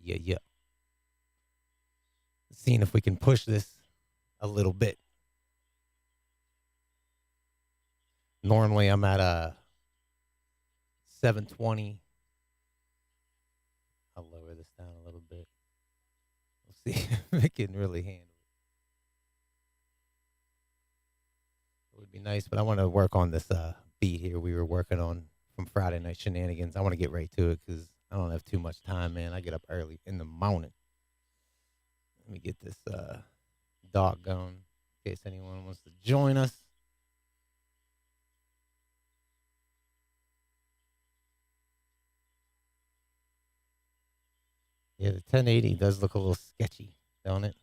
Yeah, yeah. Seeing if we can push this a little bit. Normally I'm at a 720. I'll lower this down a little bit. We'll see if it can really handle it. It would be nice, but I want to work on this beat here we were working on from Friday Night Shenanigans. I want to get right to it because I don't have too much time, man. I get up early in the morning. Let me get this doc going in case anyone wants to join us. Yeah, the 1080 does look a little sketchy, don't it?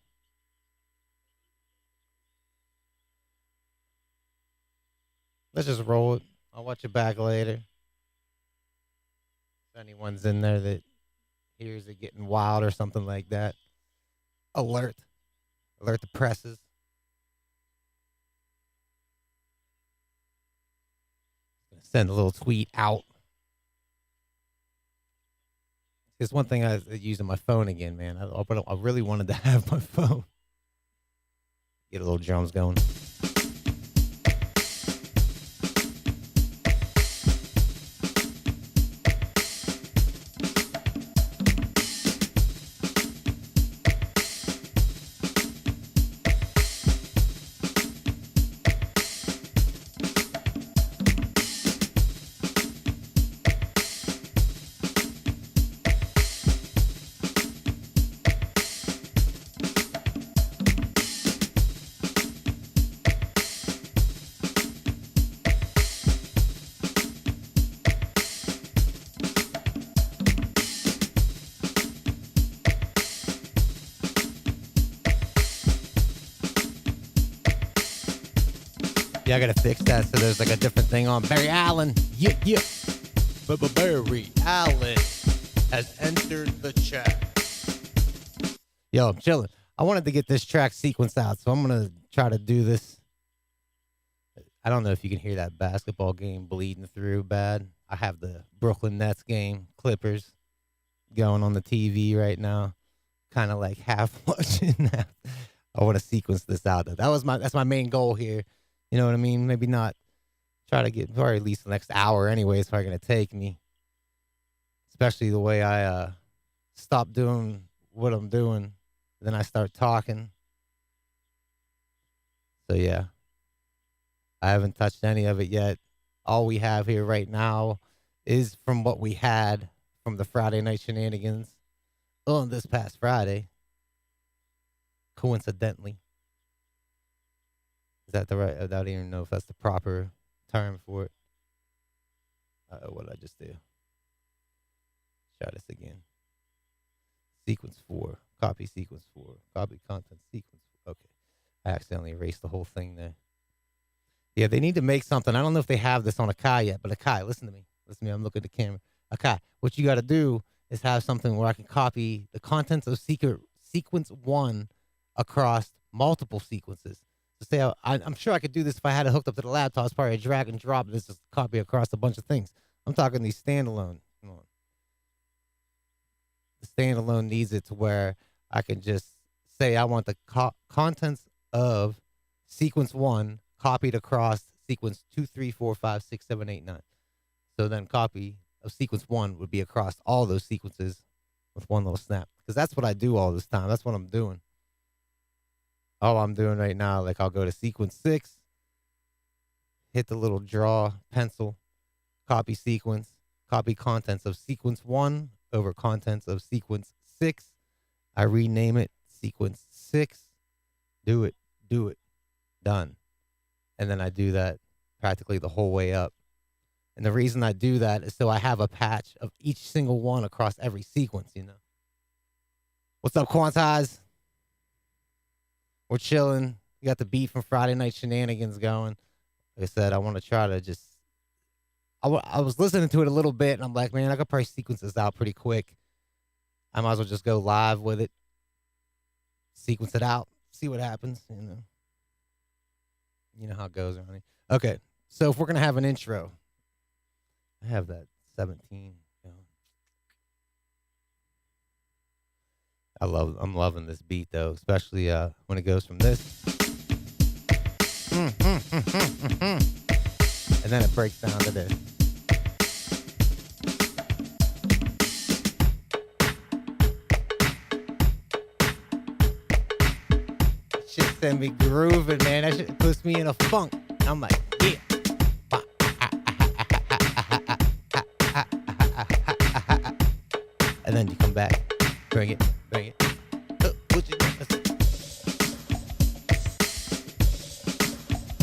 Let's just roll it. I'll watch it back later. If anyone's in there that hears it getting wild or something like that, alert. Alert the presses. Gonna send a little tweet out. It's one thing I was using my phone again, man. I really wanted to have my phone. Get a little drums going. Yeah, I gotta fix that so there's like a different thing on. Barry Allen. Yeah, yeah. Barry Allen has entered the chat. Yo, I'm chilling. I wanted to get this track sequenced out, so I'm gonna try to do this. I don't know if you can hear that basketball game bleeding through bad. I have the Brooklyn Nets game, Clippers, going on the TV right now. Kind of like half watching that. I want to sequence this out. That's my main goal here. You know what I mean? Maybe not try to get, or at least the next hour anyway, it's probably going to take me. Especially the way I stop doing what I'm doing. Then I start talking. So yeah, I haven't touched any of it yet. All we have here right now is from what we had from the Friday Night Shenanigans on this past Friday. Coincidentally. Is that the right? I don't even know if that's the proper term for it. What did I just do? Try this again. Sequence 4. Copy sequence 4. Copy content sequence 4. Okay. I accidentally erased the whole thing there. Yeah, they need to make something. I don't know if they have this on AKAI yet, but AKAI, listen to me. Listen to me. I'm looking at the camera. AKAI, what you got to do is have something where I can copy the contents of sequence 1 across multiple sequences. Say I'm sure I could do this if I had it hooked up to the laptop. It's probably a drag and drop. This is copy across a bunch of things. I'm talking these standalone. Come on. The standalone needs it to where I can just say I want the contents of sequence 1 copied across sequence 2, 3, 4, 5, 6, 7, 8, 9. So then copy of sequence 1 would be across all those sequences with one little snap. Because that's what I do all this time. That's what I'm doing. All I'm doing right now, like I'll go to sequence 6, hit the little draw pencil, copy sequence, copy contents of sequence 1 over contents of sequence 6. I rename it sequence 6. Do it, done. And then I do that practically the whole way up. And the reason I do that is so I have a patch of each single one across every sequence, you know. What's up, Quantize? We're chilling. We got the beat from Friday Night Shenanigans going. Like I said, I want to try to just... I was listening to it a little bit, and I'm like, man, I could probably sequence this out pretty quick. I might as well just go live with it. Sequence it out. See what happens, you know. You know how it goes around here. Okay, so if we're going to have an intro, I have that 17 going. I'm loving this beat though, especially when it goes from this, and then it breaks down to this. Shit send me grooving, man. That shit puts me in a funk. I'm like, yeah. And then you come back, bring it.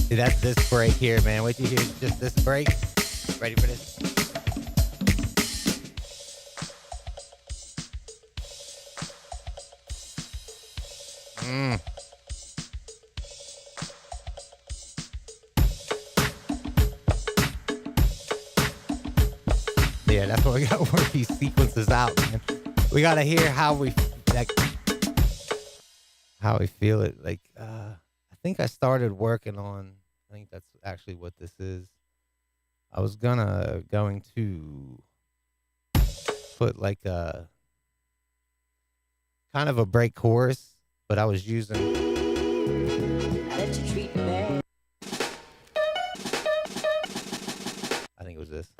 See, that's this break here, man. Wait till you hear just this break. Ready for this? Yeah, that's what we gotta work these sequences out, man. We gotta hear how we feel it. Like, I think I started working on. I think that's actually what this is. I was going to put like a kind of a break chorus, but I was using. I think it was this.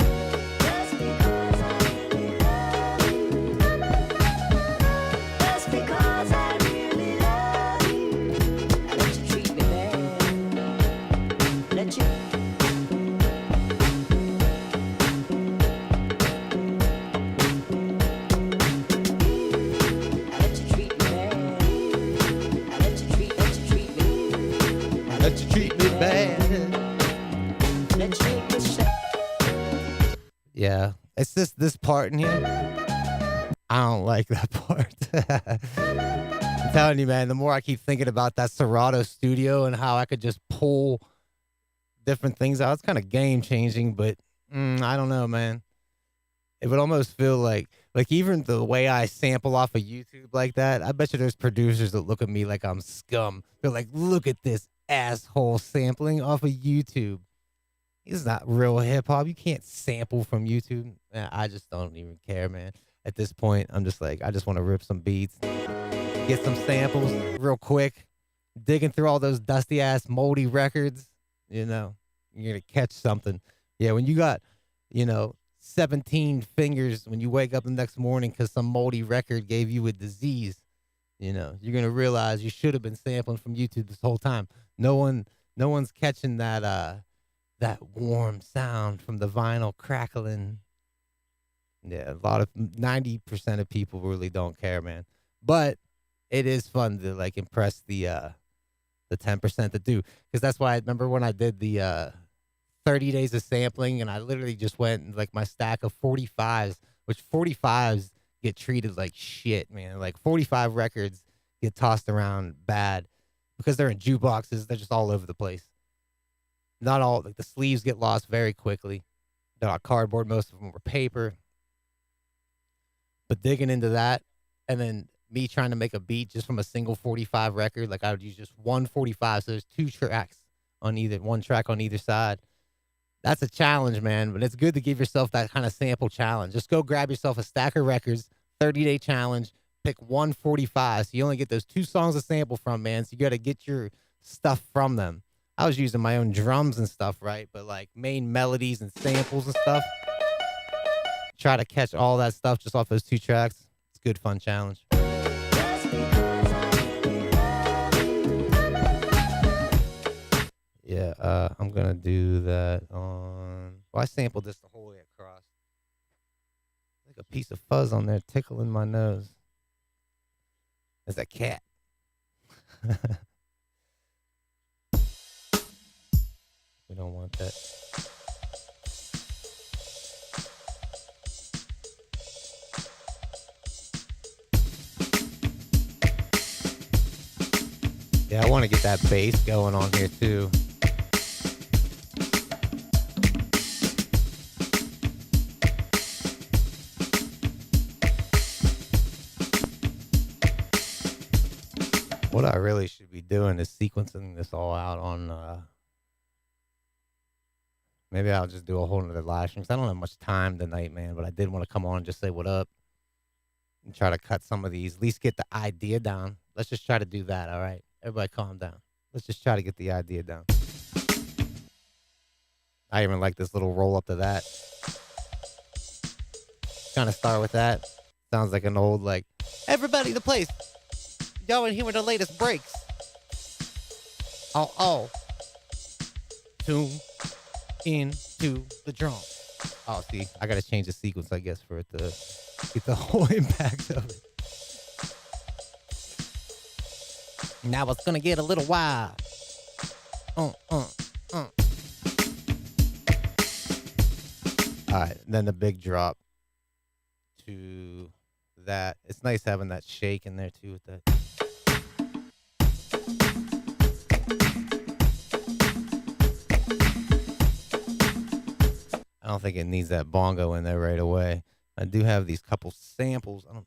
Yeah, it's this part in here. I don't like that part. I'm telling you, man, the more I keep thinking about that Serato studio and how I could just pull different things out, it's kind of game changing, but I don't know, man. It would almost feel like even the way I sample off of YouTube like that, I bet you there's producers that look at me like I'm scum. They're like, look at this asshole sampling off of YouTube. It's not real hip hop. You can't sample from YouTube. I just don't even care, man. At this point, I'm just like, I just want to rip some beats, get some samples real quick, digging through all those dusty ass moldy records. You know, you're gonna catch something. Yeah, when you got, 17 fingers when you wake up the next morning because some moldy record gave you a disease, you're gonna realize you should have been sampling from YouTube this whole time. No one's catching that warm sound from the vinyl crackling. Yeah, 90% of people really don't care, man. But it is fun to like impress the 10% that do, because that's why I remember when I did the 30 days of sampling, and I literally just went like my stack of 45s, which 45s get treated like shit, man. Like 45 records get tossed around bad because they're in jukeboxes. They're just all over the place. Not all, like the sleeves get lost very quickly. They're not cardboard. Most of them were paper. But digging into that, and then me trying to make a beat just from a single 45 record, like I would use just one 45. So there's two tracks on one track on either side. That's a challenge, man. But it's good to give yourself that kind of sample challenge. Just go grab yourself a stack of records, 30-day challenge, pick 145. So you only get those 2 songs to sample from, man. So you got to get your stuff from them. I was using my own drums and stuff, right? But like main melodies and samples and stuff. Try to catch all that stuff just off those 2 tracks. It's a good, fun challenge. Yeah, I'm going to do that on... Well, I sampled this the whole way across. Like a piece of fuzz on there tickling my nose. There's a cat. We don't want that. Yeah, I want to get that bass going on here too. What I really should be doing is sequencing this all out on maybe I'll just do a whole nother live stream, 'cause I don't have much time tonight, man, but I did want to come on and just say what up. and try to cut some of these. At least get the idea down. Let's just try to do that. All right, everybody, calm down. Let's just try to get the idea down. I even like this little roll up to that. Kind of start with that. Sounds like an old like, everybody, the place. Y'all in here with the latest breaks. Oh. Tune into the drum. Oh, see, I gotta change the sequence, I guess, for it to get the whole impact of it. Now it's gonna get a little wild. Alright, then the big drop to that. It's nice having that shake in there too with that. I don't think it needs that bongo in there right away. I do have these couple samples. I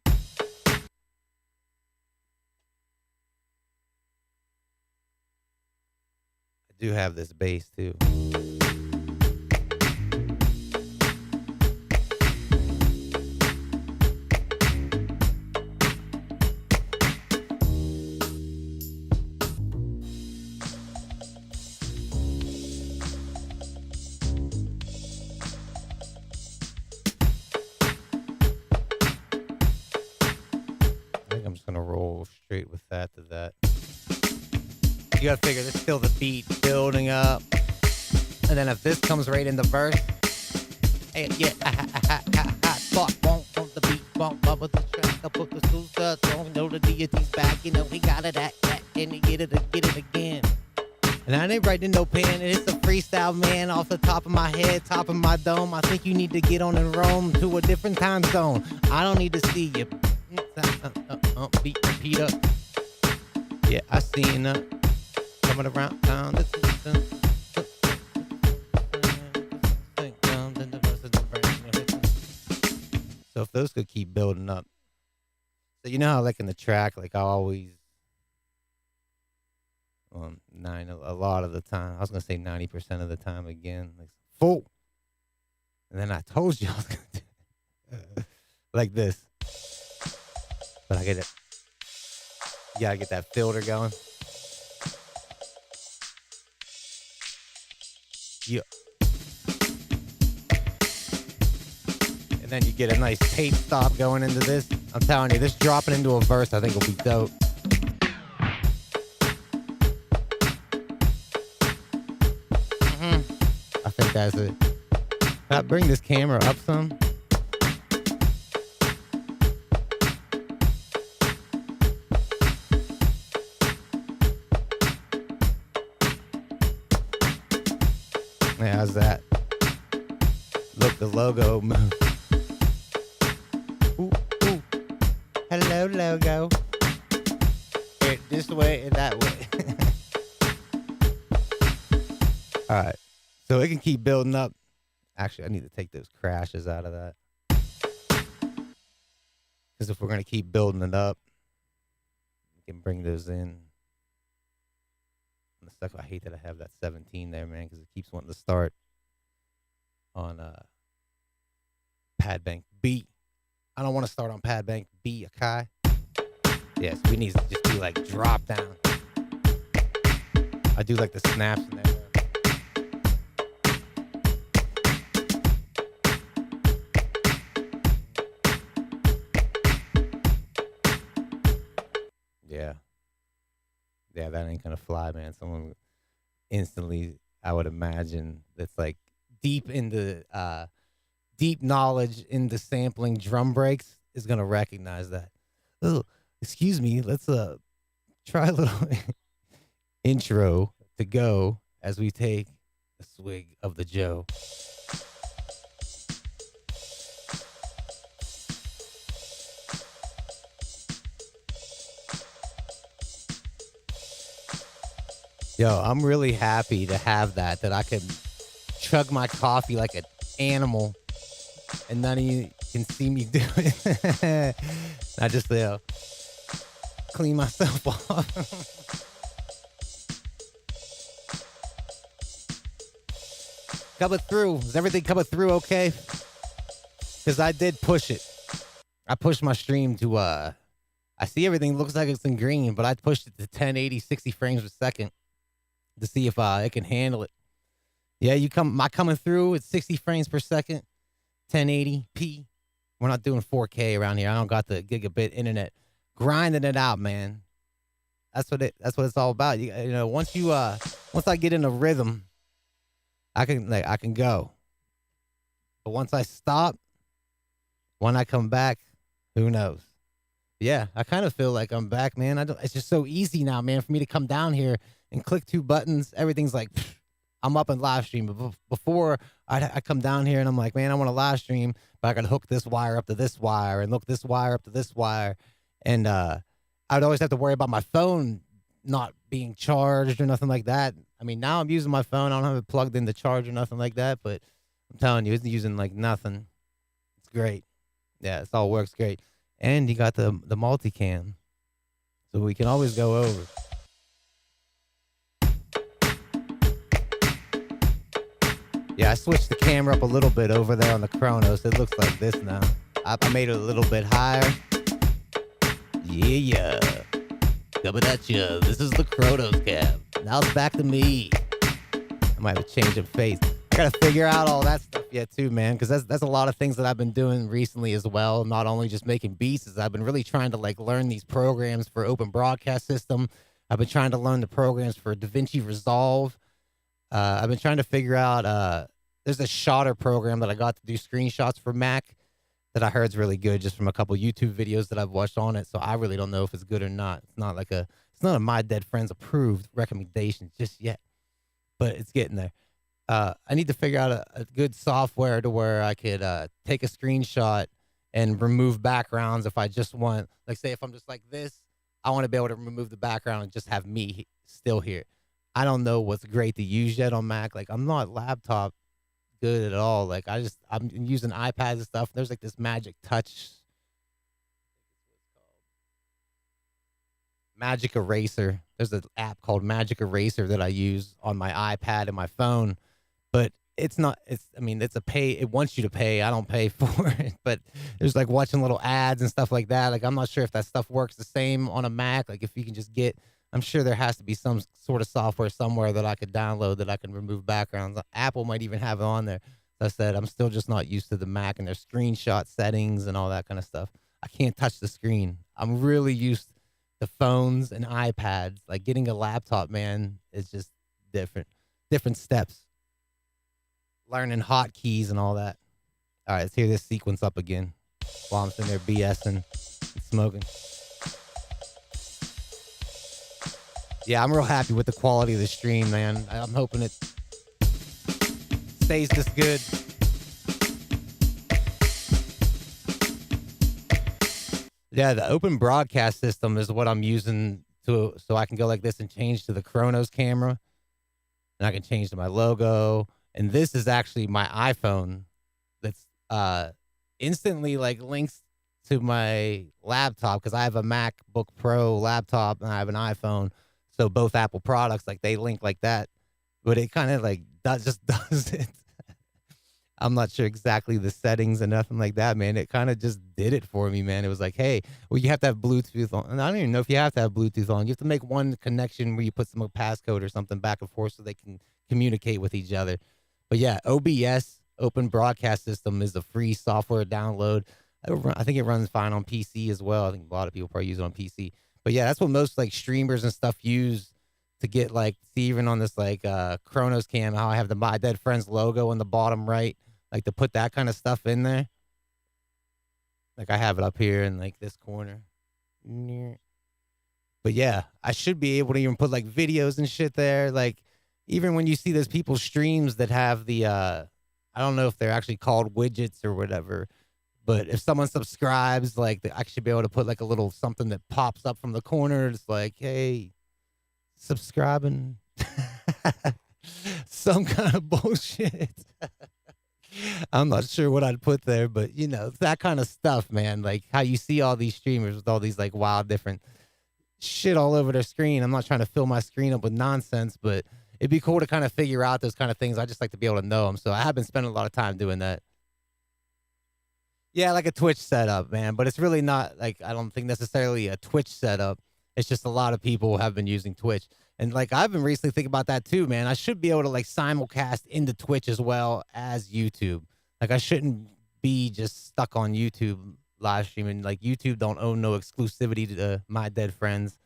do have this bass too. Straight with that to that. You gotta figure there's still the beat building up, and then if this comes right in the verse, hey, yeah, thought won't the beat won't bubble the track, I put the suits don't know the deity's back, you know he got it at and he get it again. And I ain't writing no pen, it's a freestyle, man, off the top of my head, top of my dome. I think you need to get on and roam to a different time zone. I don't need to see you. Beat repeat up. Yeah, I seen coming around town. So if those could keep building up. So you know how like in the track, like I always a lot of the time. I was gonna say 90% of the time again. Like full. And then I told you I was gonna do like this. But I get it. You gotta get that filter going. Yeah. And then you get a nice tape stop going into this. I'm telling you, this dropping into a verse I think will be dope. I think that's it. Can I bring this camera up some? Yeah, how's that? Look, the logo move. Ooh. Hello, logo. Here, this way and that way. All right. So it can keep building up. Actually, I need to take those crashes out of that. Because if we're going to keep building it up, we can bring those in. The stuff, I hate that I have that 17 there, man, because it keeps wanting to start on pad bank B. I don't want to start on pad bank B, AKAI. Yes, we need to just do like drop down. I do like the snaps in there. Yeah, that ain't gonna fly, man. Someone instantly, I would imagine, that's like deep into deep knowledge into sampling drum breaks is gonna recognize that. Oh, excuse me, let's try a little intro to go as we take a swig of the Joe. Yo, I'm really happy to have that I can chug my coffee like an animal and none of you can see me do it. I just clean myself off. Coming through. Is everything coming through okay? Because I did push it. I pushed my stream to I see everything looks like it's in green, but I pushed it to 1080, 60 frames per second to see if it can handle it. Yeah, my coming through at 60 frames per second, 1080p. We're not doing 4K around here. I don't got the gigabit internet. Grinding it out, man. That's what it's all about. You know, once I get in a rhythm, I can go. But once I stop, when I come back, who knows? Yeah, I kind of feel like I'm back, man. It's just so easy now, man, for me to come down here and click 2 buttons. Everything's like, I'm up in live stream. But before I come down here and I'm like, man, I want to live stream, but I got to hook this wire up to this wire and hook this wire up to this wire. And I'd always have to worry about my phone not being charged or nothing like that. I mean, now I'm using my phone. I don't have it plugged in to charge or nothing like that, but I'm telling you, it's using like nothing. It's great. Yeah, it all works great. And you got the multicam, so we can always go over. Yeah, I switched the camera up a little bit over there on the Chronos. It looks like this now. I made it a little bit higher. Yeah. Coming at you. This is the Chronos cam. Now it's back to me. I might have changed of face. I gotta figure out all that stuff yet too, man, because that's a lot of things that I've been doing recently as well. Not only just making beats, as I've been really trying to like learn these programs for Open Broadcast System. I've been trying to learn the programs for DaVinci Resolve. I've been trying to figure out. There's a shotter program that I got to do screenshots for Mac that I heard is really good, just from a couple YouTube videos that I've watched on it. So I really don't know if it's good or not. It's not a My Dead Friends approved recommendation just yet, but it's getting there. I need to figure out a good software to where I could take a screenshot and remove backgrounds if I just want, like, say if I'm just like this, I want to be able to remove the background and just have me still here. I don't know what's great to use yet on Mac. Like, I'm not laptop good at all. Like, I'm using iPads and stuff. There's like this Magic Touch, Magic Eraser. There's an app called Magic Eraser that I use on my iPad and my phone. But it wants you to pay. I don't pay for it. But there's like watching little ads and stuff like that. Like, I'm not sure if that stuff works the same on a Mac. Like, if you can just I'm sure there has to be some sort of software somewhere that I could download that I can remove backgrounds. Apple might even have it on there. As I said, I'm still just not used to the Mac and their screenshot settings and all that kind of stuff. I can't touch the screen. I'm really used to phones and iPads. Like, getting a laptop, man, is just different steps. Learning hotkeys and all that. All right, let's hear this sequence up again while I'm sitting there BSing and smoking. Yeah, I'm real happy with the quality of the stream, man. I'm hoping it stays this good. Yeah, the Open Broadcast System is what I'm using so I can go like this and change to the Chronos camera. And I can change to my logo. And this is actually my iPhone that's instantly like links to my laptop, because I have a MacBook Pro laptop and I have an iPhone. So both Apple products, like, they link like that. But it kind of like does it. I'm not sure exactly the settings and nothing like that, man. It kind of just did it for me, man. It was like, hey, well, you have to have Bluetooth on. And I don't even know if you have to have Bluetooth on. You have to make one connection where you put some passcode or something back and forth so they can communicate with each other. But yeah, OBS, Open Broadcast System, is a free software download. I think it runs fine on PC as well. I think a lot of people probably use it on PC. But yeah, that's what most like streamers and stuff use to get, like, see, even on this like Chronos cam, how I have the My Dead Friends logo in the bottom right, like, to put that kind of stuff in there. Like, I have it up here in like this corner. But yeah, I should be able to even put like videos and shit there. Like, even when you see those people's streams that have the I don't know if they're actually called widgets or whatever, but if someone subscribes, like, I should be able to put like a little something that pops up from the corner. It's like, hey, subscribing. Some kind of bullshit. I'm not sure what I'd put there, but you know, that kind of stuff, man. Like, how you see all these streamers with all these like wild different shit all over their screen. I'm not trying to fill my screen up with nonsense, but it'd be cool to kind of figure out those kind of things. I just like to be able to know them. So I have been spending a lot of time doing that. Yeah, like a Twitch setup, man. But it's really not like I don't think necessarily a Twitch setup. It's just a lot of people have been using Twitch. And like I've been recently thinking about that too, man. I should be able to like simulcast into Twitch as well as YouTube. Like I shouldn't be just stuck on YouTube live streaming. Like YouTube don't own no exclusivity to my dead friends.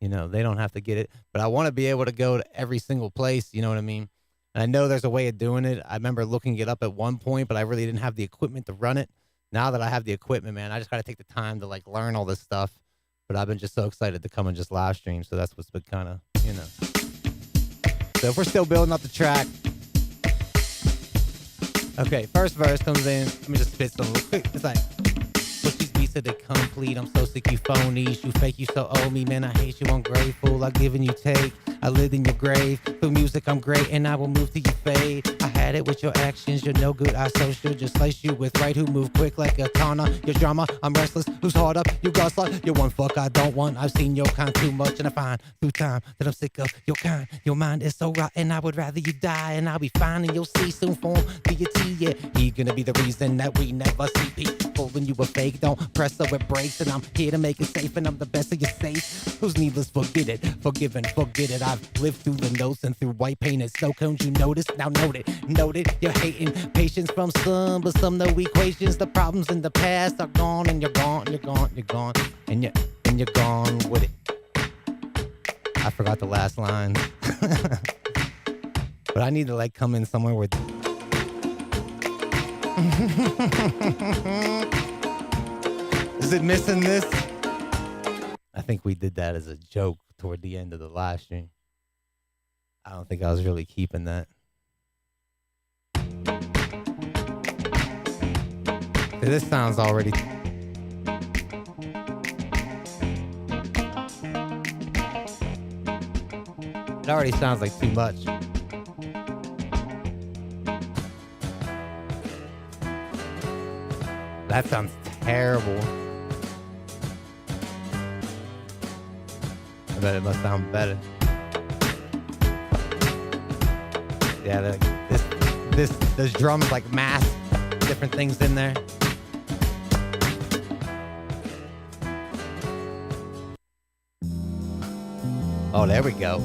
You know, they don't have to get it. But I want to be able to go to every single place, you know what I mean? And I know there's a way of doing it. I remember looking it up at one point, but I really didn't have the equipment to run it. Now that I have the equipment, man, I just got to take the time to like learn all this stuff. But I've been just so excited to come and just live stream. So that's what's been kind of, you know. So if we're still building up the track. Okay, first verse comes in. Let me just spit some real quick. It's like, put these beats to the complete. I'm so sick, you phonies. You fake, you so owe me, man. I hate you, ungrateful. I've given you take. I lived in your grave. Through music, I'm great, and I will move till you fade. I had it with your actions. You're no good. I social. Just slice you with right who move quick like a katana. Your drama, I'm restless. Who's hard up? You got slut. You're one fuck I don't want. I've seen your kind too much, and I find through time that I'm sick of your kind. Your mind is so rotten. I would rather you die, and I'll be fine, and you'll see soon form deity. Yeah, he gonna be the reason that we never see people. When you a fake, don't press her with brakes, and I'm here to make it safe, and I'm the best of your safe. Who's needless, forget it. Forgiven, forget it. I've lived through the notes and through white painted snow cones. You notice, now note it. You're hating patience from some, but some no equations. The problems in the past are gone, and you're gone, you're gone, you're gone, and you're gone with it. I forgot the last line, but I need to like come in somewhere with. Is it missing this? I think we did that as a joke toward the end of the live stream. I don't think I was really keeping that. This sounds already. It already sounds like too much. That sounds terrible. I bet it must sound better. Yeah, this drums like mask different things in there. Oh, there we go.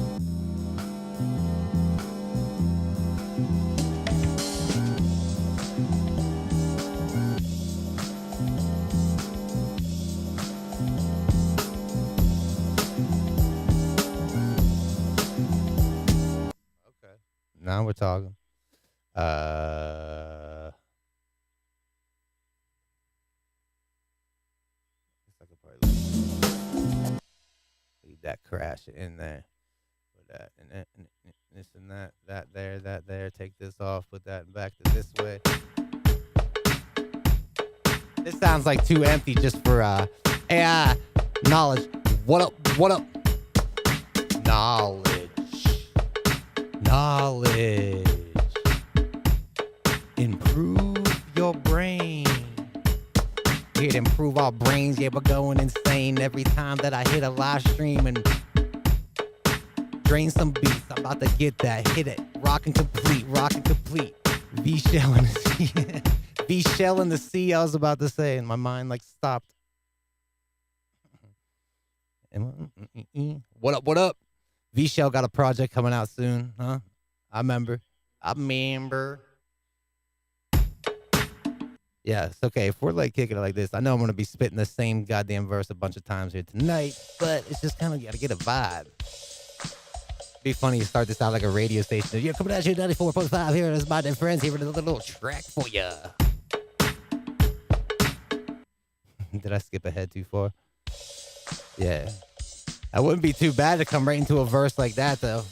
Okay. Now we're talking. I could probably leave that crash in there. Put that and this and that there. Take this off. Put that back to this way. This sounds like too empty just for AI knowledge. What up? What up? Knowledge. Improve your brain. Here to improve our brains. Yeah, we're going insane every time that I hit a live stream and drain some beats. I'm about to get that. Hit it. Rockin' complete. V-Shell in the sea. V-Shell in the sea, I was about to say, and my mind like stopped. What up? V-Shell got a project coming out soon, huh? I remember. Yeah, it's okay. If we're like kicking it like this, I know I'm gonna be spitting the same goddamn verse a bunch of times here tonight, but it's just kind of gotta get a vibe. Be funny to start this out like a radio station. You're coming at you 94.5 here. There's my dead friends here with a little track for ya. Did I skip ahead too far? Yeah. That wouldn't be too bad to come right into a verse like that, though.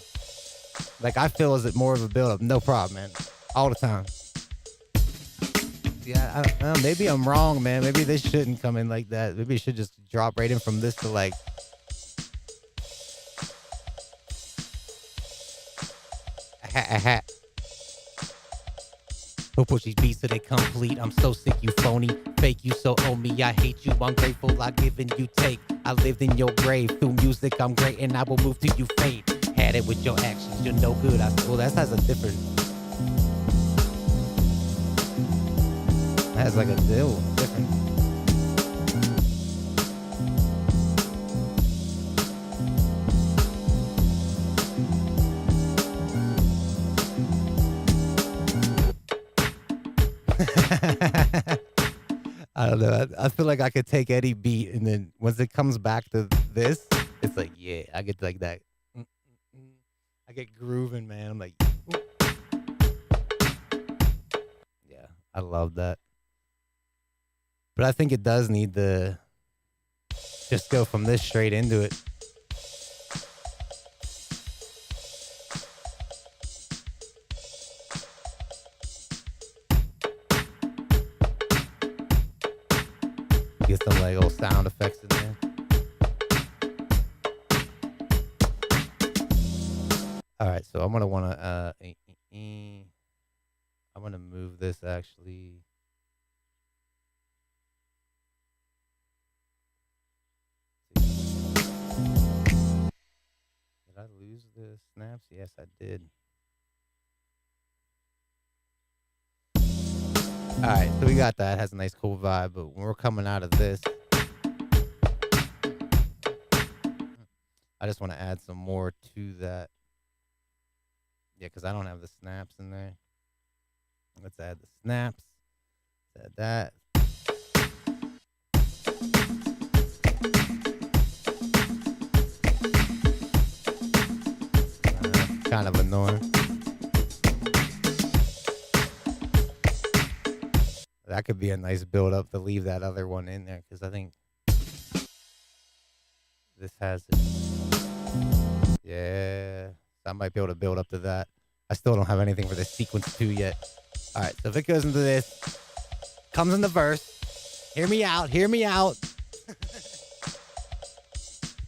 Like, I feel as it more of a build-up. No problem, man. All the time. Yeah, I don't know. Maybe I'm wrong, man. Maybe this shouldn't come in like that. Maybe it should just drop right in from this to, like... Who push these beats till they complete? I'm so sick, you phony. Fake, you so owe me. I hate you, ungrateful. I given you take. I lived in your grave. Through music, I'm great, and I will move till you fade. Had it with your actions, you're no good. Well, that has a different. has like a deal different. I don't know. I feel like I could take any beat, and then once it comes back to this, it's like, yeah, I get like that. I get grooving, man. I'm like, yeah, I love that. But I think it does need to just go from this straight into it. Get some like old sound effects in there. All right, so I'm gonna wanna I'm gonna move this actually. Did I lose the snaps? Yes, I did. All right, so we got that. It has a nice cool vibe, but when we're coming out of this, I just want to add some more to that. Yeah, because I don't have the snaps in there. Let's add the snaps. Let's add that. Kind of annoying. That could be a nice build up to leave that other one in there, because I think this has it. Yeah, so I might be able to build up to that. I still don't have anything for this sequence 2 yet. All right, so if it goes into this, comes in the verse. Hear me out, hear me out.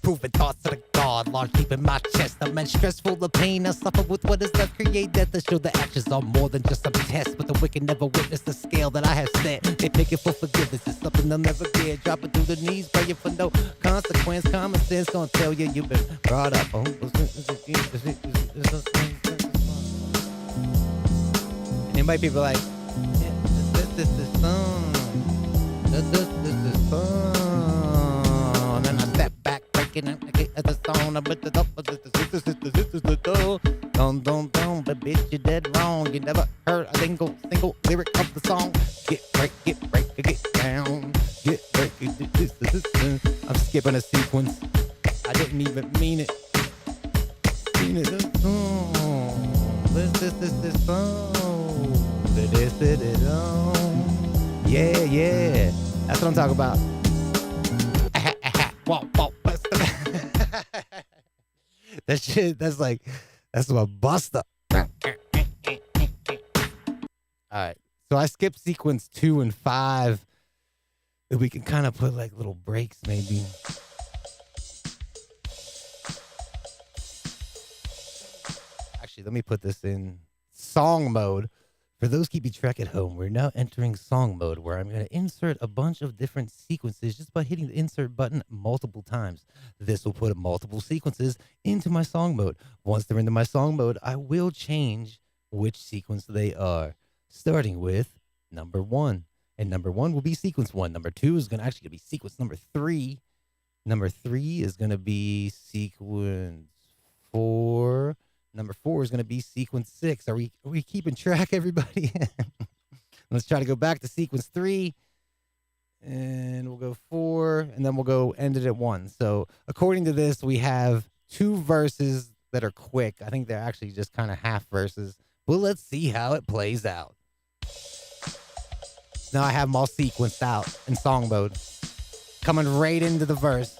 Proving thoughts to the God, large deep in my chest. I'm in stressful, the pain I suffer with what is left. Create death to show the actions are more than just some test. But the wicked never witness the scale that I have set. They pick it for forgiveness, it's something they'll never get. Drop it through the knees, praying for no consequence. Common sense gonna tell you you've been brought up. And it might be like, yeah, this is fun. This is fun. And then I step back. I get at the song, I bet the up, but don't, but bitch, you're dead wrong. You never heard a single lyric of the song. Get down, I'm skipping a sequence. I didn't even mean it. This song. Yeah, that's what I'm talking about. That shit, that's my buster. All right, so I skipped sequence 2 and 5. That we can kind of put like little breaks, maybe. Actually, let me put this in song mode. For those keeping track at home, we're now entering song mode, where I'm going to insert a bunch of different sequences just by hitting the insert button multiple times. This will put multiple sequences into my song mode. Once they're into my song mode, I will change which sequence they are, starting with number 1. And number 1 will be sequence 1. Number 2 is going to be sequence number 3. Number 3 is going to be sequence 4. Number 4 is going to be sequence 6. Are we keeping track, everybody? Let's try to go back to sequence 3. And we'll go 4. And then we'll go end it at 1. So according to this, we have 2 verses that are quick. I think they're actually just kind of half verses. But let's see how it plays out. Now I have them all sequenced out in song mode. Coming right into the verse.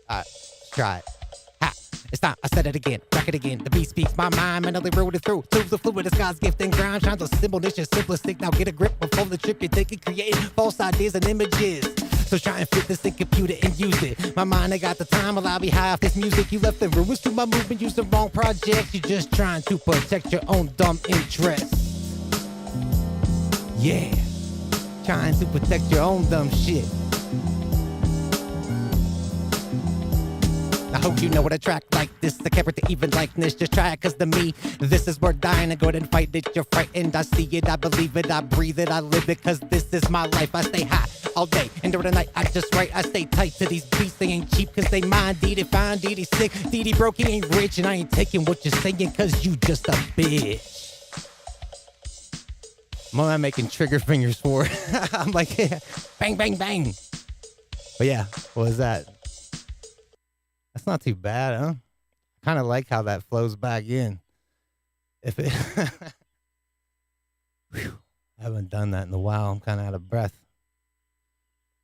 All right, let's try it. It's not, I said it again, back it again. The beat speaks my mind, mentally wrote it through. Tubes of fluid, the sky's gift and ground. Shines a symbol, niche, simplistic. Now get a grip before the trip. You think and create false ideas and images. So try and fit this in computer and use it. My mind, I got the time, allow me high off this music. You left the ruins to my movement, use the wrong projects. You're just trying to protect your own dumb interests. Yeah, trying to protect your own dumb shit. I hope you know what a track like this, the character even likeness. Just try it, cause to me, this is worth dying. Go ahead and fight it, you're frightened. I see it, I believe it, I breathe it, I live it, cause this is my life. I stay high all day, and during the night, I just write. I stay tight to these beats, they ain't cheap, cause they mine. Dee fine, Dee sick, Dee broke, he ain't rich, and I ain't taking what you're saying, cause you just a bitch. I'm making trigger fingers for it. I'm like, yeah, bang, bang, bang. But yeah, what was that? That's not too bad, huh? Kind of like how that flows back in. If it, Whew, I haven't done that in a while. I'm kind of out of breath.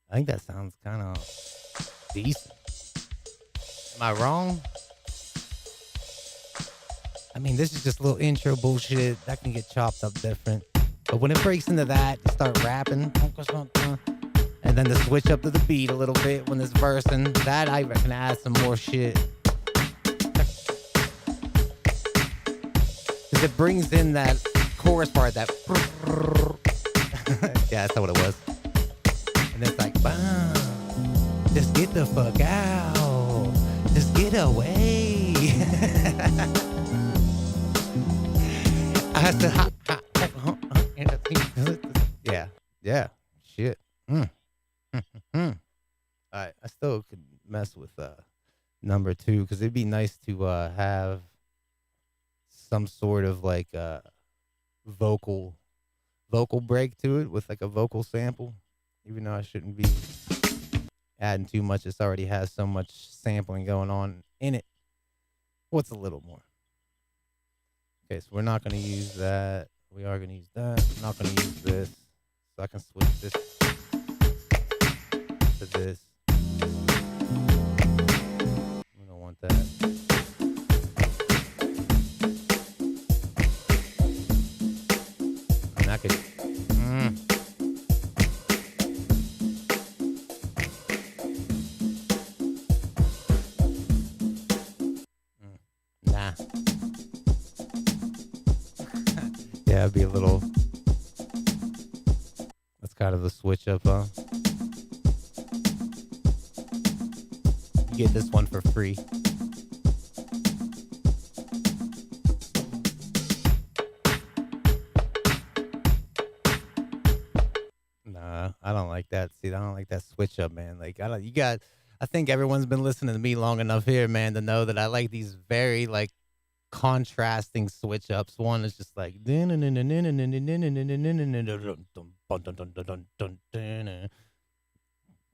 I think that sounds kind of decent. Am I wrong? I mean, this is just a little intro bullshit that can get chopped up different. But when it breaks into that, you start rapping, and then the switch up to the beat a little bit when it's versing, that I reckon adds some more shit. Because it brings in that chorus part, that yeah, that's not what it was. And it's like, bam, just get the fuck out, just get away. I have to hop. Yeah, shit. All right, I still could mess with number 2 because it'd be nice to have some sort of like vocal break to it with like a vocal sample, even though I shouldn't be adding too much. This already has so much sampling going on in it. What's a little more? Okay, so we're not going to use that. We are going to use that. I'm not going to use this. So I can switch this to this. We don't want that. And I could... Nah. Yeah, it'd be a little... That's kind of the switch up, huh? You get this one for free. Nah, I don't like that. See, I don't like that switch up, man. Like, I think everyone's been listening to me long enough here, man, to know that I like these very, like, contrasting switch ups. One is just like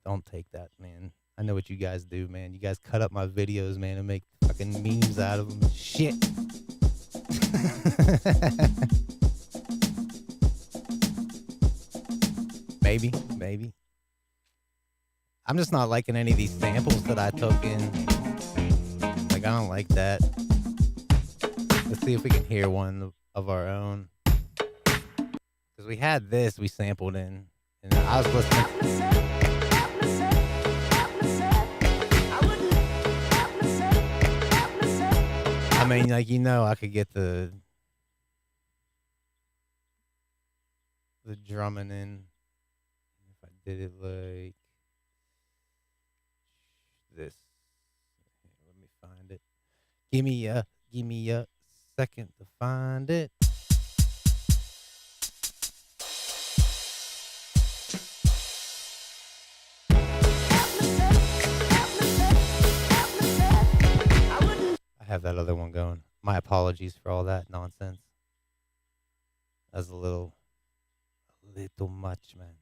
don't take that, man. I know what you guys do, man. You guys cut up my videos, man, and make fucking memes out of them. Shit. Maybe. I'm just not liking any of these samples that I took in. Like, I don't like that. Let's see if we can hear one of our own. Because we had this we sampled in. And I was listening. I mean, like, you know, I could get the drumming in. If I did it like this. Let me find it. Give me a second to find it. I have that other one going. My apologies for all that nonsense. That's a little much, man.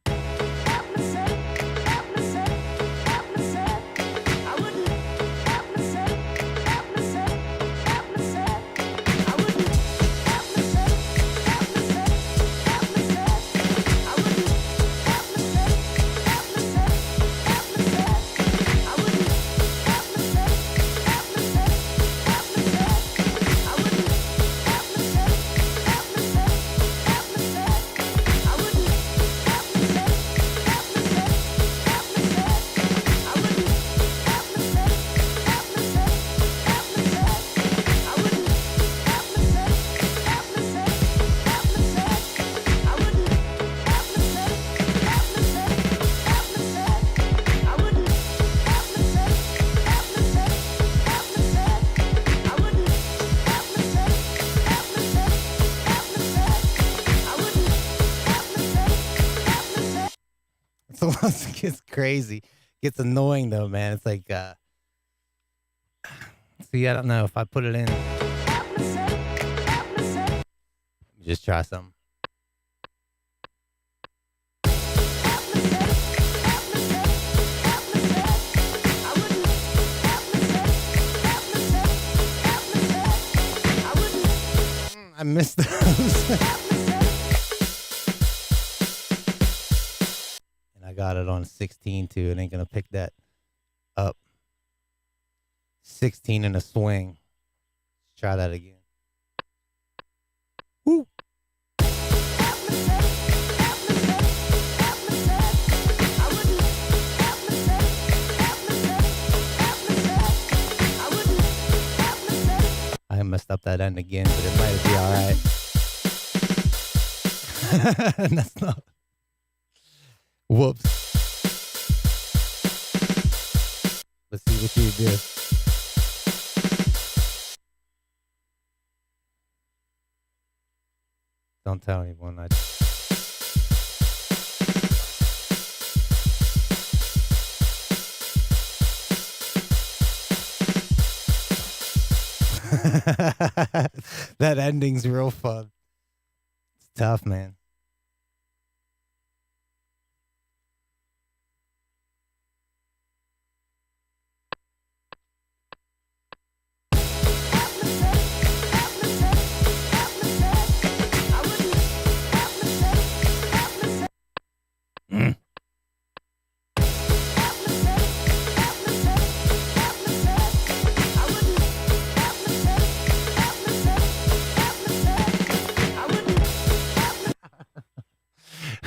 It's crazy. Gets annoying though, man. It's like, see, I don't know if I put it in. Just try something. I missed those. And I got it on 16 too. It ain't gonna pick that up. 16 in a swing. Let's try that again. Woo! I messed up that end again, but it might be all right. That's not. Whoops. Let's see what you do. Don't tell anyone. That ending's real fun. It's tough, man.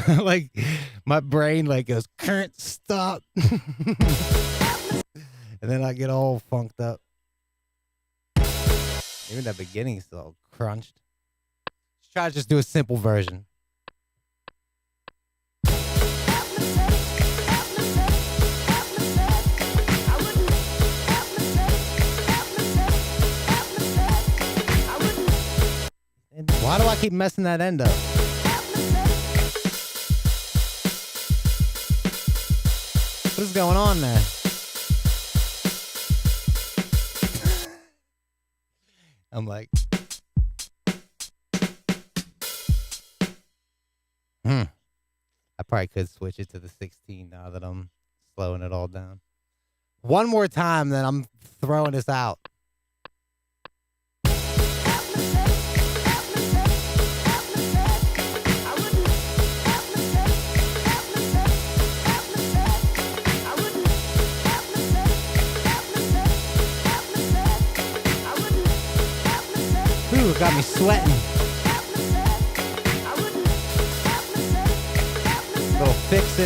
Like my brain like goes current stop. And then I get all funked up. Even that beginning is all crunched. Let's try to just do a simple version. And why do I keep messing that end up? What is going on there? I'm like, I probably could switch it to the 16 now that I'm slowing it all down. One more time, then I'm throwing this out. Ooh, it got me sweating. Little fixing.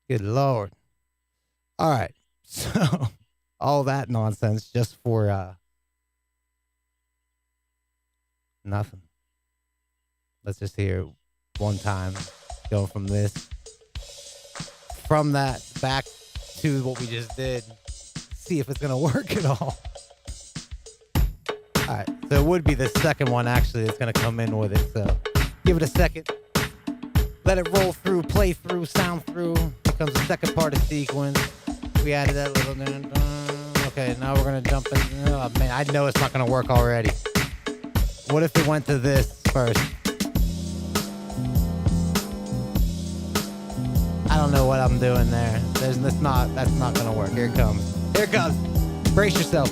Good Lord. All right. So all that nonsense just for nothing. Let's just hear one time, go from that back to what we just did, see if it's gonna work at all. All right, so it would be the second one actually that's gonna come in with it, so give it a second, let it roll through, play through, sound through. Here comes the second part of sequence. We added that little, okay, now we're gonna jump in. Oh man, I know it's not gonna work already. What if it went to this first? I don't know what I'm doing there. That's not gonna work. Here it comes. Here it comes. Brace yourself.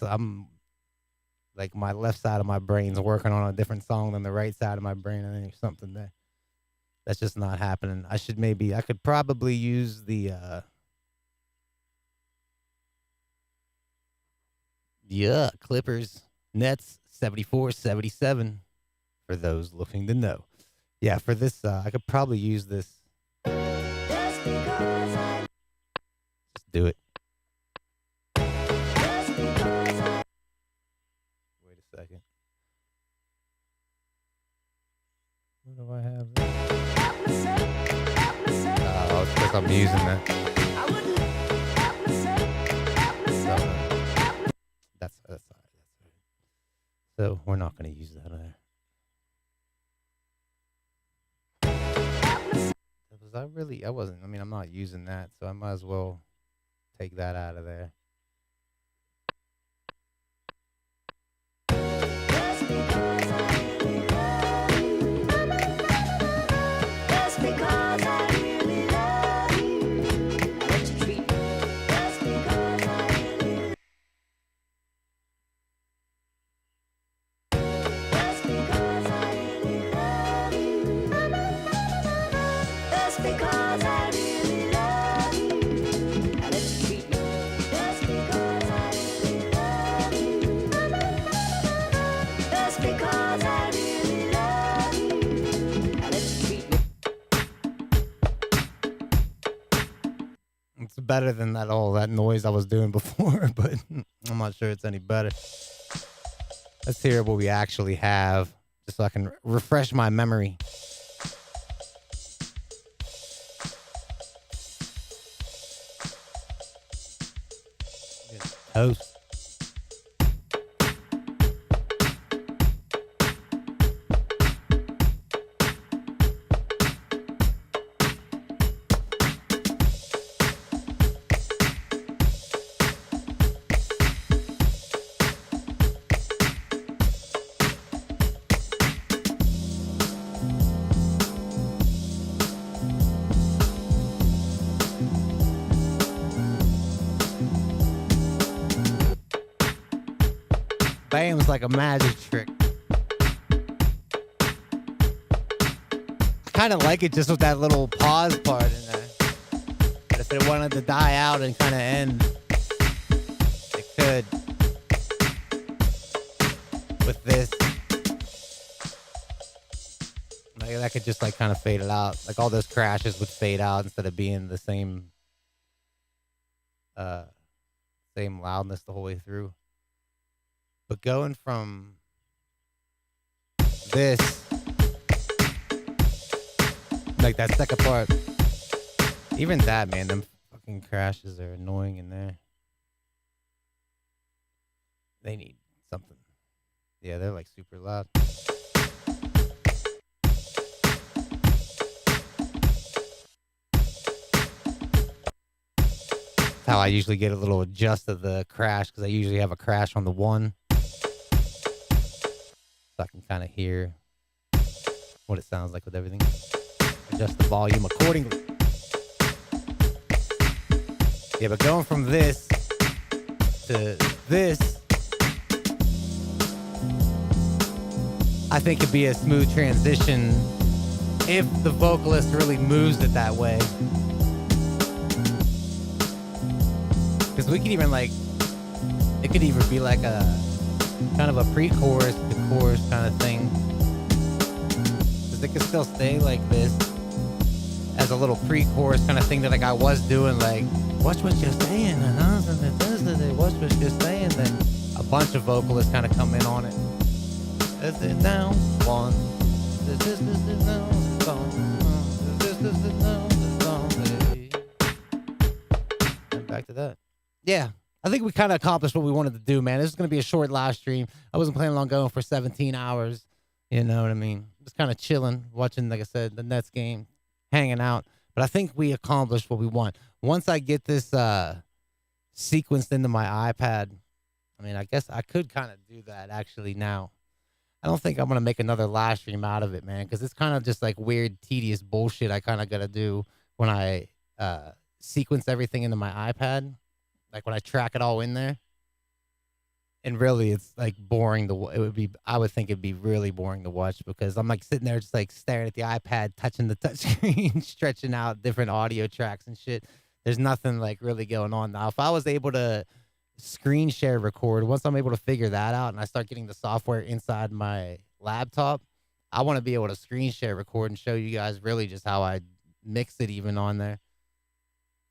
I'm like my left side of my brain's working on a different song than the right side of my brain. I think there's something there. That's just not happening. I could probably use the Clippers Nets 74-77 for those looking to know. Yeah, for this I could probably use this. Just do it. Wait a second. What do I have there? Oh, it's because I'm using that. So, that's all right. So we're not going to use that there. Was I really? I wasn't. I mean, I'm not using that, so I might as well take that out of there. It's better than that noise I was doing before, but I'm not sure it's any better. Let's hear what we actually have, just so I can refresh my memory. Toast. Bam's like a magic trick. I kind of like it just with that little pause part in there. But if it wanted to die out and kind of end, it could. With this. Like that could just like kind of fade it out. Like all those crashes would fade out instead of being the same same loudness the whole way through. But going from this, like that second part, even that, man, them fucking crashes are annoying in there. They need something. Yeah, they're like super loud. That's how I usually get a little adjust of the crash, because I usually have a crash on the 1. So I can kind of hear what it sounds like with everything. Adjust the volume accordingly. Yeah, but going from this to this, I think it'd be a smooth transition if the vocalist really moves it that way. Because we could even like, it could even be like a kind of a pre-chorus to chorus kind of thing. Because it could still stay like this as a little pre-chorus kind of thing that like I was doing, like, watch what you're saying, and watch what you're saying. Then a bunch of vocalists kind of come in on it. This is now one. This is now song. This is now song. And back to that. Yeah. I think we kind of accomplished what we wanted to do, man. This is going to be a short live stream. I wasn't planning on going for 17 hours. You know what I mean? Just kind of chilling, watching, like I said, the Nets game, hanging out. But I think we accomplished what we want. Once I get this sequenced into my iPad, I mean, I guess I could kind of do that actually now. I don't think I'm going to make another live stream out of it, man, because it's kind of just like weird, tedious bullshit I kind of got to do when I sequence everything into my iPad. Like when I track it all in there, and really it's like boring I would think it'd be really boring to watch, because I'm like sitting there just like staring at the iPad, touching the touchscreen, stretching out different audio tracks and shit. There's nothing like really going on. Now, if I was able to screen share record, once I'm able to figure that out and I start getting the software inside my laptop, I want to be able to screen share record and show you guys really just how I mix it even on there.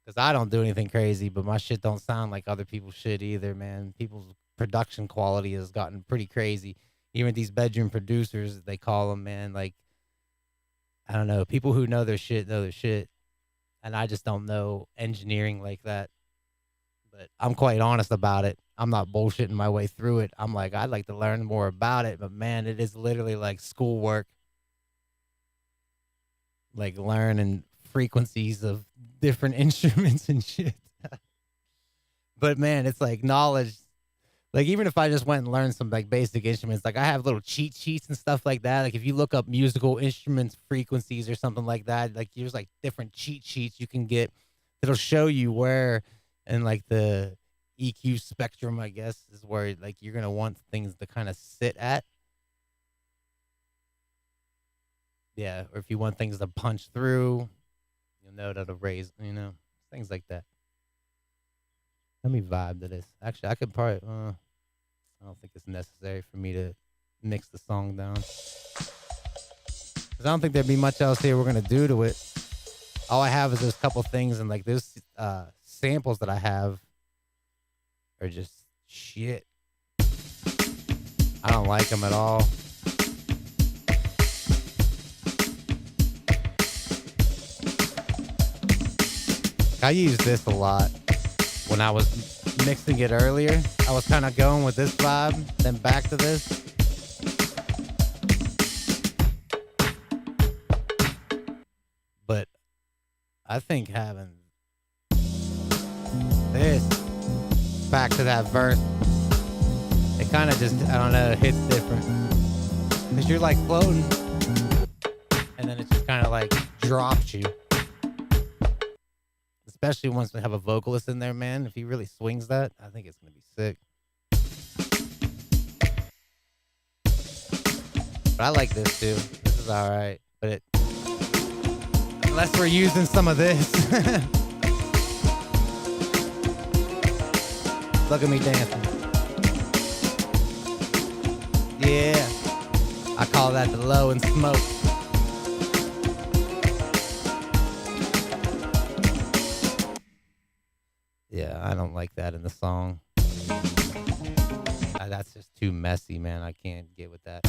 Because I don't do anything crazy, but my shit don't sound like other people's shit either, man. People's production quality has gotten pretty crazy. Even these bedroom producers, they call them, man, like, I don't know. People who know their shit know their shit, and I just don't know engineering like that. But I'm quite honest about it. I'm not bullshitting my way through it. I'm like, I'd like to learn more about it, but man, it is literally like schoolwork, like learning frequencies of different instruments and shit. But man, it's like knowledge. Like even if I just went and learned some like basic instruments, like I have little cheat sheets and stuff like that. Like if you look up musical instruments frequencies or something like that, like there's like different cheat sheets you can get that'll show you where and like the EQ spectrum, I guess, is where like you're gonna want things to kind of sit at. Yeah, or if you want things to punch through, you'll know that'll raise, things like that. Let me vibe to this. Actually, I could probably. I don't think it's necessary for me to mix the song down. Because I don't think there'd be much else here we're going to do to it. All I have is those couple things, and like those samples that I have are just shit. I don't like them at all. I used this a lot when I was mixing it earlier. I was kind of going with this vibe, then back to this. But I think having this back to that verse, it kind of just, I don't know, hits different. Because you're like floating, and then it just kind of like drops you. Especially once we have a vocalist in there, man. If he really swings that, I think it's going to be sick. But I like this too. This is all right. But unless we're using some of this. Look at me dancing. Yeah. I call that the low and smoke. Yeah, I don't like that in the song. That's just too messy, man. I can't get with that.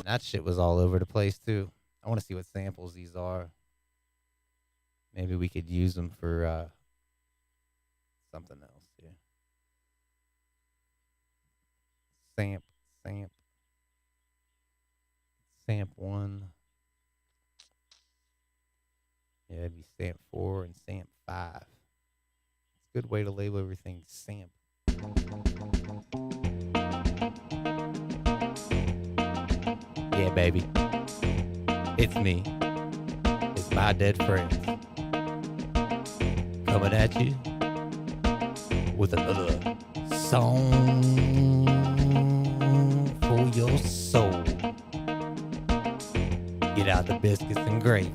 That shit was all over the place, too. I want to see what samples these are. Maybe we could use them for something else here. Samp 1. Yeah, it'd be Samp 4 and Samp 5. It's a good way to label everything Samp. Yeah, baby. It's me. It's my dead friends. Coming at you with another song for your soul. Get out the biscuits and gravy.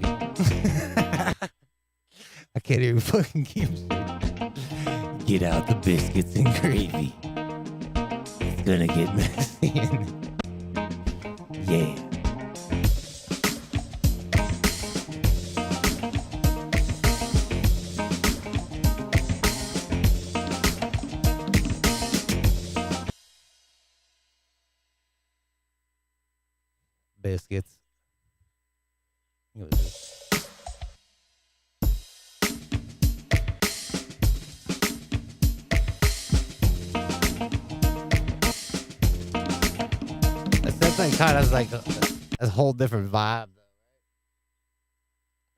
I can't even fucking keep straight. Get out the biscuits and gravy. It's gonna get messy. Yeah. Biscuits. Kind of like a whole different vibe, though,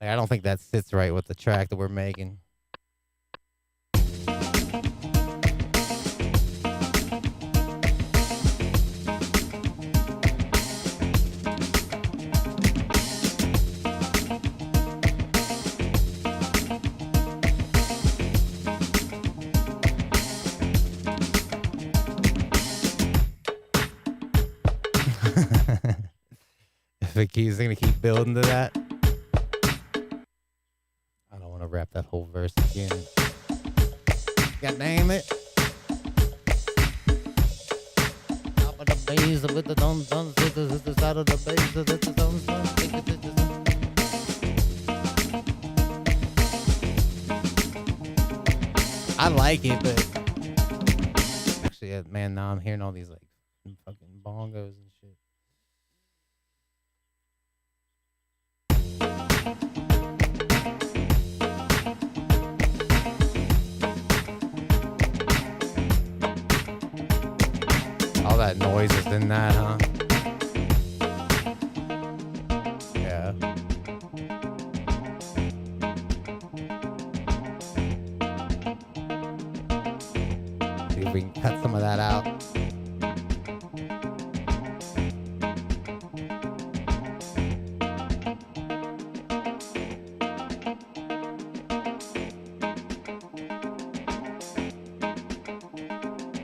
right? Like, I don't think that sits right with the track that we're making. If he's gonna keep building to that, I don't want to rap that whole verse again. God damn it! Top of the bass with the dun dun, the side of the bass with the dun dun. I like it, but actually, man, now I'm hearing all these like fucking bongos and shit. that, huh? Yeah. See if we can cut some of that out.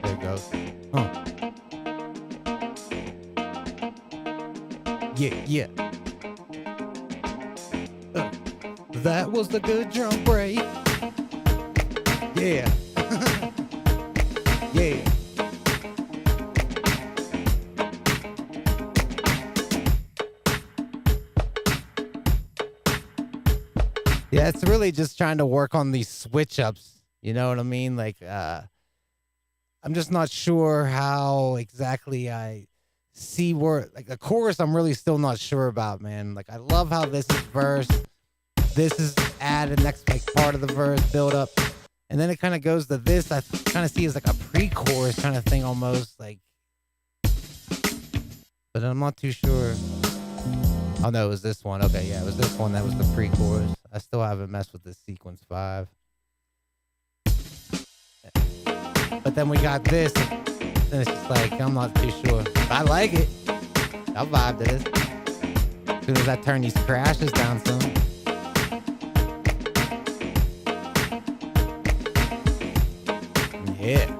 There it goes. Huh. Yeah. That was the good drum break. Yeah. Yeah. Yeah, it's really just trying to work on these switch ups. You know what I mean? Like, I'm just not sure how exactly I see where, like, the chorus I'm really still not sure about, man. Like, I love how this is verse. This is added next, like, part of the verse, build up. And then it kind of goes to this. I kind of see as like a pre-chorus kind of thing almost, like, but I'm not too sure. Oh no, it was this one. Okay, yeah, it was this one that was the pre-chorus. I still haven't messed with this sequence 5. But then we got this, and it's just like, I'm not too sure. I like it. I'll vibe to this. As soon as I turn these crashes down some. Yeah.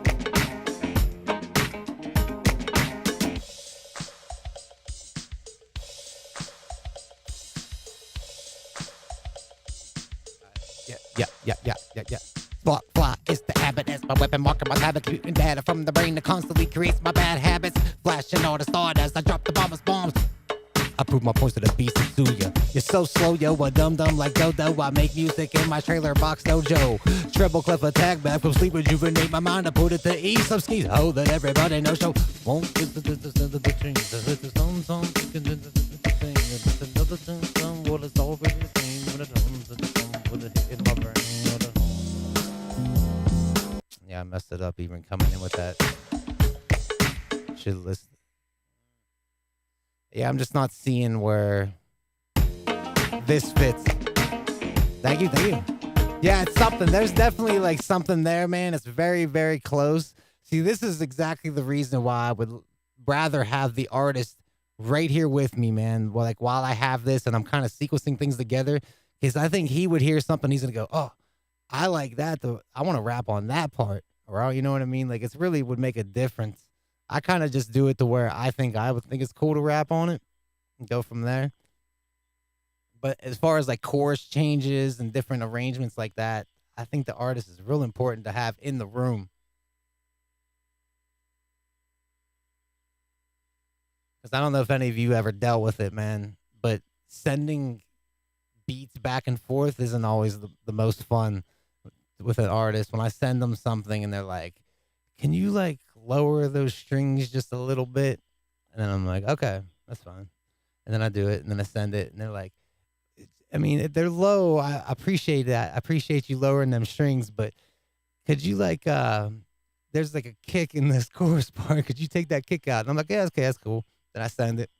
Yeah. Spark fly, it's the habit. That's my weapon, marking my habit, computing data from the brain that constantly creates my bad habits. Flashing all the stardust, I drop the bombers. I prove my points to the beast and sue ya. You're so slow, yo, a dum-dum like Dodo. I make music in my trailer box dojo. Treble clef attack, back from sleep, rejuvenate my mind. I put it to ease, some skis. Oh, that everybody knows, show. Won't get the what is already the same when it comes to the song with a hit in my brain. Yeah, I messed it up even coming in with that. Should listen. Yeah, I'm just not seeing where this fits. Thank you. Yeah, it's something. There's definitely like something there, man. It's very, very close. See, this is exactly the reason why I would rather have the artist right here with me, man. Well, like while I have this and I'm kind of sequencing things together, because I think he would hear something, he's gonna go, "Oh, I like that. I want to rap on that part," or you know what I mean? Like it's really would make a difference. I kind of just do it to where I would think it's cool to rap on it and go from there. But as far as like chorus changes and different arrangements like that, I think the artist is real important to have in the room. Because I don't know if any of you ever dealt with it, man, but sending beats back and forth isn't always the most fun with an artist. When I send them something and they're like, "Can you like lower those strings just a little bit?" And then I'm like, "Okay, that's fine." And then I do it and then I send it and they're like, I mean, if they're low, I appreciate that. I appreciate you lowering them strings, but could you like, there's like a kick in this chorus part. Could you take that kick out? And I'm like, yeah, okay, that's cool. Then I send it.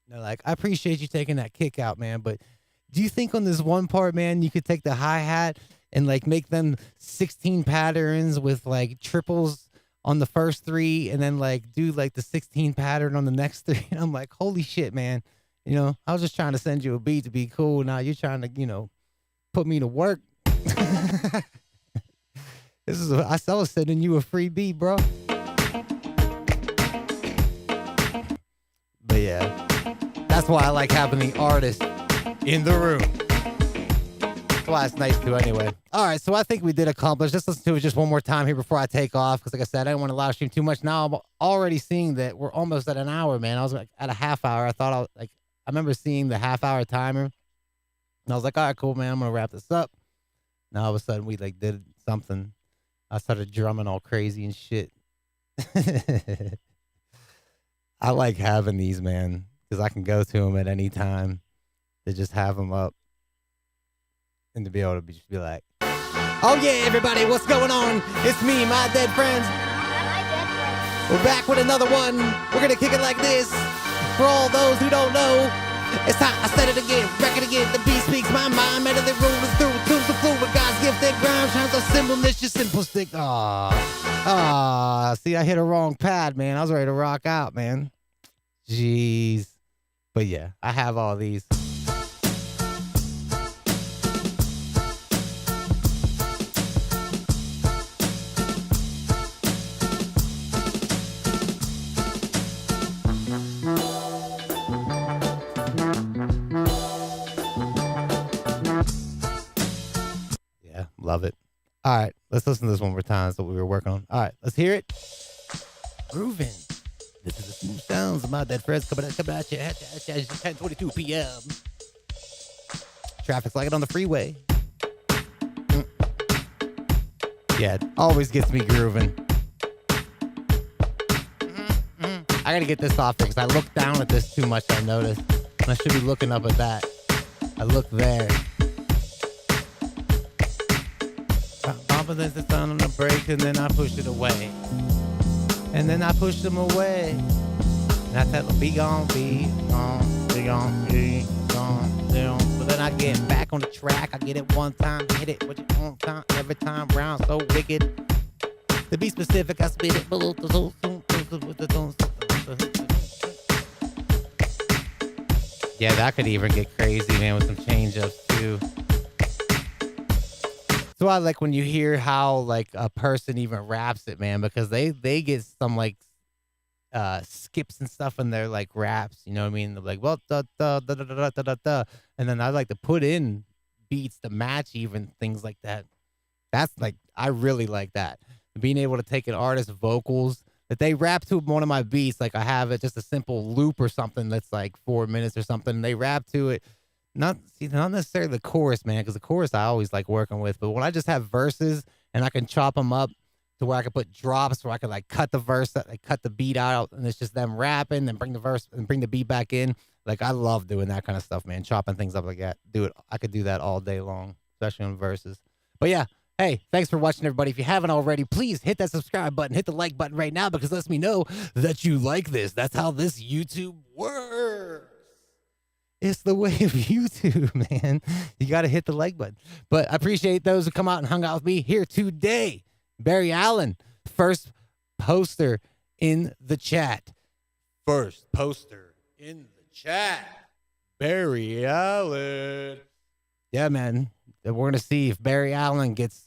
And they're like, I appreciate you taking that kick out, man, but do you think on this one part, man, you could take the hi-hat and like make them 16 patterns with like triples on the first 3 and then like do like the 16 pattern on the next 3? And I'm like, holy shit, man. You know, I was just trying to send you a beat to be cool. Now you're trying to, you know, put me to work. I was sending you a free beat, bro. But yeah, that's why I like having the artist in the room. That's why it's nice to anyway. All right, so I think we did accomplish. Let's listen to it just one more time here before I take off. Because like I said, I didn't want to live stream too much. Now I'm already seeing that we're almost at an hour, man. I was like at a half hour. I remember seeing the half-hour timer, and I was like, all right, cool, man, I'm going to wrap this up. Now, all of a sudden, we, like, did something. I started drumming all crazy and shit. I like having these, man, because I can go to them at any time to just have them up and to be able to just be like, oh, yeah, everybody, what's going on? It's me, my dead friends. We're back with another one. We're gonna kick it like this. For all those who don't know, it's time. I said it again, record again. The beat speaks my mind. Medically rolling through. Tunes the flow with God's gifted ground. Shines a symbolness, just simple stick. See, I hit a wrong pad, man. I was ready to rock out, man. Jeez. But yeah, I have all these. Love it. All right, let's listen to this one more time. That's what we were working on. All right, let's hear it. Grooving. This is the smooth sounds of my dead friends coming at you at 10:22 p.m. Traffic's like it on the freeway. Yeah, it always gets me grooving. I gotta get this off there because I look down at this too much, I noticed. And I should be looking up at that. I look there. Then the sound on the brakes, and then I pushed it away. And then I pushed them away. And I tell them, be gone, be gone, be gone, be gone, be gone. So then I get back on the track. I get it one time, hit it with your own time, every time round, so wicked. To be specific, I spit it. Yeah, that could even get crazy, man, with some change-ups, too. So I like when you hear how like a person even raps it, man, because they get some like skips and stuff in their like raps, you know what I mean? They're like, well, da da da da da da da da, and then I like to put in beats to match even things like that. That's like, I really like that. Being able to take an artist's vocals that they rap to one of my beats, like I have it just a simple loop or something that's like 4 minutes or something, and they rap to it. Not necessarily the chorus, man, because the chorus I always like working with. But when I just have verses and I can chop them up to where I can put drops where I can like cut the verse, like cut the beat out, and it's just them rapping and bring the verse and bring the beat back in. Like I love doing that kind of stuff, man. Chopping things up like that. I could do that all day long, especially on verses. But yeah, hey, thanks for watching, everybody. If you haven't already, please hit that subscribe button, hit the like button right now because it lets me know that you like this. That's how this YouTube works. It's the way of YouTube, man. You got to hit the like button. But I appreciate those who come out and hung out with me here today. Barry Allen, first poster in the chat. First poster in the chat. Barry Allen. Yeah, man. We're going to see if Barry Allen gets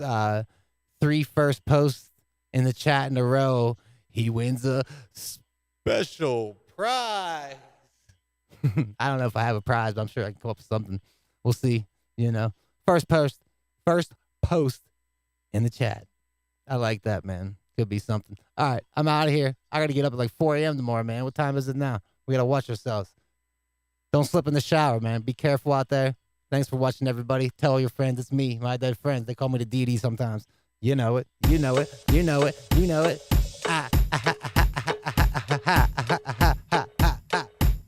3 first posts in the chat in a row. He wins a special prize. I don't know if I have a prize, but I'm sure I can come up with something. We'll see, you know. First post in the chat. I like that, man. Could be something. All right, I'm out of here. I got to get up at like 4 a.m. tomorrow, man. What time is it now? We got to watch ourselves. Don't slip in the shower, man. Be careful out there. Thanks for watching, everybody. Tell all your friends it's me, my dead friends. They call me the DD sometimes. You know it. You know it. You know it. You know it.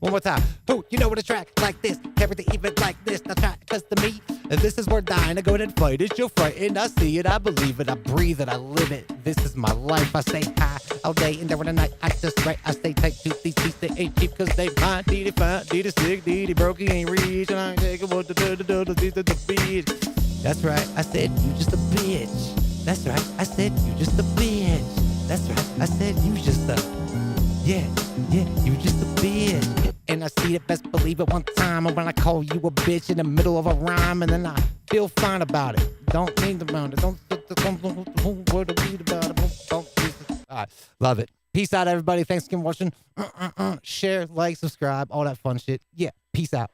One more time. Who, you know what a track like this, everything even like this. Now try, cause to me, this is worth dying. I go ahead and fight it. You're frightened. I see it. I believe it. I breathe it. I live it. This is my life. I stay high all day and during the night. I just right. I stay tight to these beats. They ain't cheap cause they fine. D fine. D sick. D broke. He ain't reach. And I ain't taking what the beat. That's right. I said you just a bitch. That's right. I said you just a bitch. That's right. I said you just a. Yeah, you just a bitch. And I see it, best believe it one time. And when I call you a bitch in the middle of a rhyme, and then I feel fine about it. Don't think about it. Don't word a weed about it. All right, love it. Peace out, everybody. Thanks again for watching. Share, like, subscribe, all that fun shit. Yeah, peace out.